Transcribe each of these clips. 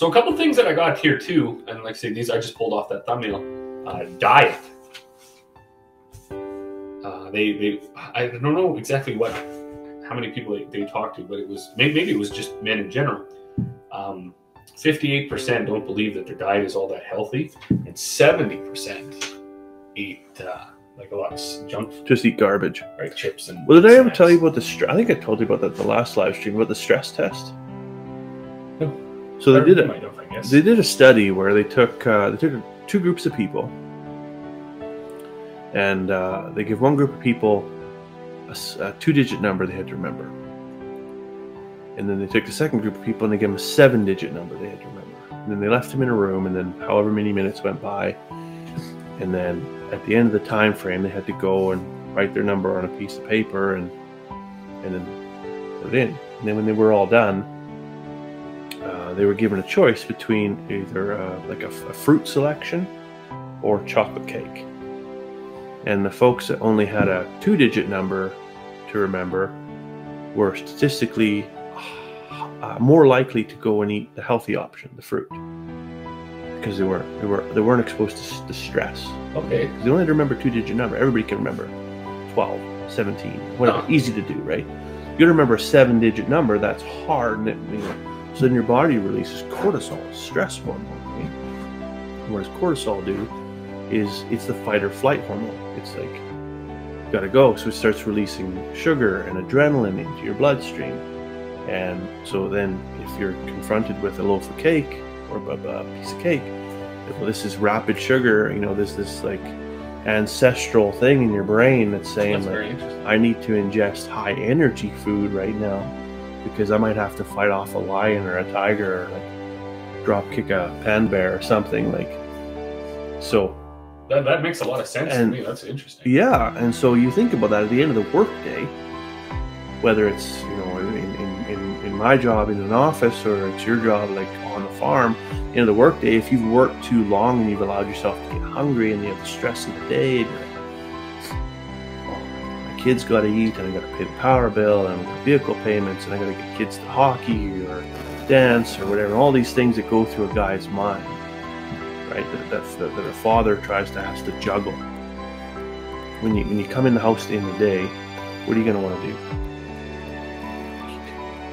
So a couple things that I got here too, and like I say, these I just pulled off that thumbnail. Diet. I don't know exactly how many people they talked to, but it was maybe it was just men in general. 58% don't believe that their diet is all that healthy, and 70% eat like a lot of junk food. Just eat garbage. Right, chips and. Well, did I ever snacks. tell you about the stress? I think I told you about that the last live stream about the stress test. No. So they did Might have, I guess. They did a study where they took two groups of people, and they give one group of people a 2-digit number they had to remember, and then they took the second group of people and they gave them a 7-digit number they had to remember, and then they left them in a room, and then however many minutes went by, and then at the end of the time frame they had to go and write their number on a piece of paper and then put it in, and then when they were all done, they were given a choice between either like a fruit selection or chocolate cake. And the folks that only had a 2-digit number to remember were statistically more likely to go and eat the healthy option, the fruit, because they weren't exposed to stress. Okay. They only had to remember 2-digit number. Everybody can remember 12, 17, whatever, easy to do, right? You got to remember a 7-digit number. That's hard, and so then your body releases cortisol, stress hormone. Right? And what does cortisol do? Is it's the fight or flight hormone. It's like, you gotta go. So it starts releasing sugar and adrenaline into your bloodstream. And so then if you're confronted with a loaf of cake or a piece of cake, well, this is rapid sugar, this like ancestral thing in your brain that's saying, I need to ingest high energy food right now because I might have to fight off a lion or a tiger or like drop kick a panda bear or something like. So that makes a lot of sense to me. That's interesting. Yeah, and so you think about that at the end of the workday, whether it's in my job in an office or it's your job like on the farm, end of the workday, if you've worked too long and you've allowed yourself to get hungry and you have the stress of the day, and you're like, my kids got to eat and I got to pay the power bill and I got vehicle payments and I got to get kids to hockey or dance or whatever, all these things that go through a guy's mind. Right, that a father has to juggle. When you come in the house at the end of the day, what are you going to want to do?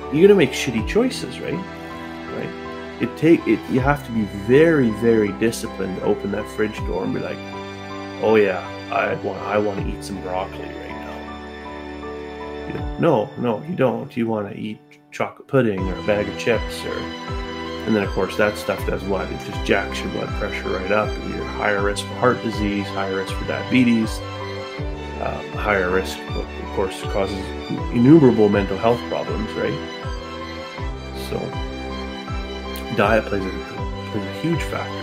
You're going to make shitty choices, right? You have to be very, very disciplined to open that fridge door and be like, oh yeah, I want to eat some broccoli right now. No, you don't. You want to eat chocolate pudding or a bag of chips and then, of course, that stuff does what? It just jacks your blood pressure right up. You're higher risk for heart disease, higher risk for diabetes, higher risk, of course, causes innumerable mental health problems, right? So, diet plays a huge factor.